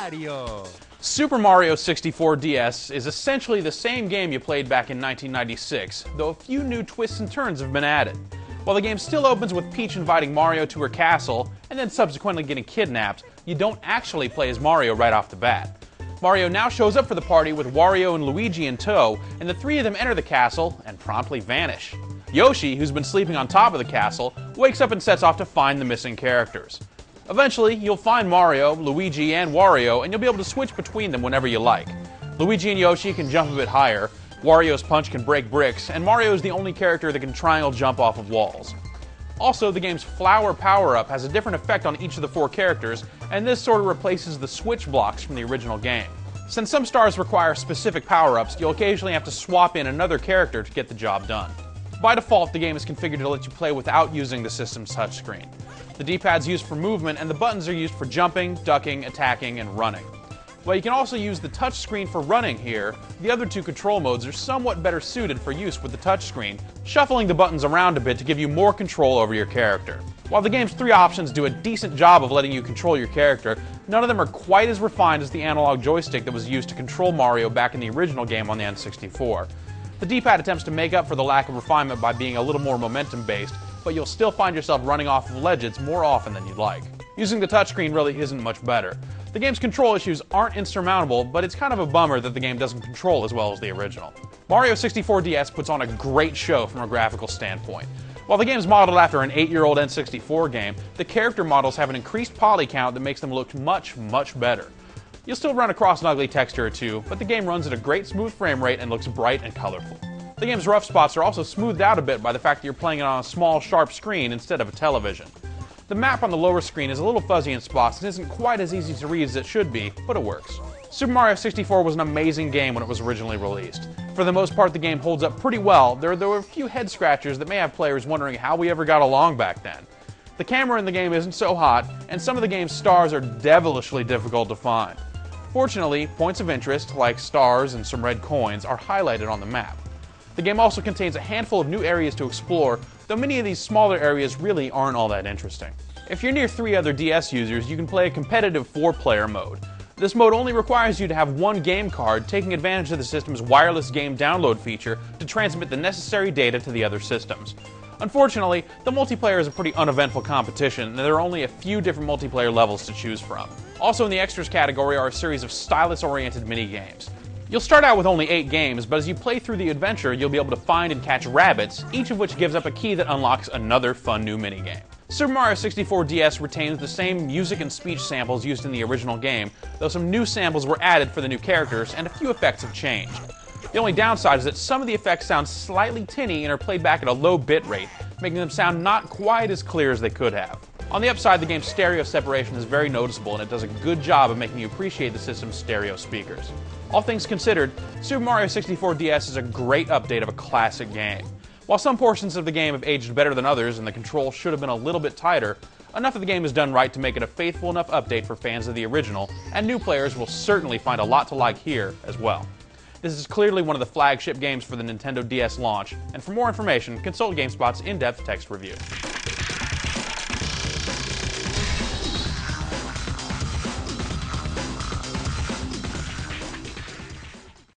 Mario. Super Mario 64 DS is essentially the same game you played back in 1996, though a few new twists and turns have been added. While the game still opens with Peach inviting Mario to her castle, and then subsequently getting kidnapped, you don't actually play as Mario right off the bat. Mario now shows up for the party with Wario and Luigi in tow, and the three of them enter the castle and promptly vanish. Yoshi, who's been sleeping on top of the castle, wakes up and sets off to find the missing characters. Eventually, you'll find Mario, Luigi, and Wario, and you'll be able to switch between them whenever you like. Luigi and Yoshi can jump a bit higher, Wario's punch can break bricks, and Mario is the only character that can triangle jump off of walls. Also, the game's flower power-up has a different effect on each of the four characters, and this sort of replaces the switch blocks from the original game. Since some stars require specific power-ups, you'll occasionally have to swap in another character to get the job done. By default, the game is configured to let you play without using the system's touchscreen. The D-pad's used for movement, and the buttons are used for jumping, ducking, attacking, and running. While you can also use the touchscreen for running here, the other two control modes are somewhat better suited for use with the touchscreen, shuffling the buttons around a bit to give you more control over your character. While the game's three options do a decent job of letting you control your character, none of them are quite as refined as the analog joystick that was used to control Mario back in the original game on the N64. The D-pad attempts to make up for the lack of refinement by being a little more momentum-based, but you'll still find yourself running off of ledges more often than you'd like. Using the touchscreen really isn't much better. The game's control issues aren't insurmountable, but it's kind of a bummer that the game doesn't control as well as the original. Mario 64 DS puts on a great show from a graphical standpoint. While the game is modeled after an 8-year-old N64 game, the character models have an increased poly count that makes them look much, much better. You'll still run across an ugly texture or two, but the game runs at a great smooth frame rate and looks bright and colorful. The game's rough spots are also smoothed out a bit by the fact that you're playing it on a small, sharp screen instead of a television. The map on the lower screen is a little fuzzy in spots and isn't quite as easy to read as it should be, but it works. Super Mario 64 was an amazing game when it was originally released. For the most part, the game holds up pretty well, though there were a few head scratchers that may have players wondering how we ever got along back then. The camera in the game isn't so hot, and some of the game's stars are devilishly difficult to find. Fortunately, points of interest, like stars and some red coins, are highlighted on the map. The game also contains a handful of new areas to explore, though many of these smaller areas really aren't all that interesting. If you're near 3 other DS users, you can play a competitive 4-player mode. This mode only requires you to have one game card, taking advantage of the system's wireless game download feature to transmit the necessary data to the other systems. Unfortunately, the multiplayer is a pretty uneventful competition, and there are only a few different multiplayer levels to choose from. Also in the extras category are a series of stylus-oriented mini-games. You'll start out with only 8 games, but as you play through the adventure, you'll be able to find and catch rabbits, each of which gives up a key that unlocks another fun new minigame. Super Mario 64 DS retains the same music and speech samples used in the original game, though some new samples were added for the new characters, and a few effects have changed. The only downside is that some of the effects sound slightly tinny and are played back at a low bit rate, making them sound not quite as clear as they could have. On the upside, the game's stereo separation is very noticeable, and it does a good job of making you appreciate the system's stereo speakers. All things considered, Super Mario 64 DS is a great update of a classic game. While some portions of the game have aged better than others and the controls should have been a little bit tighter, enough of the game is done right to make it a faithful enough update for fans of the original, and new players will certainly find a lot to like here as well. This is clearly one of the flagship games for the Nintendo DS launch, and for more information, consult GameSpot's in-depth text review.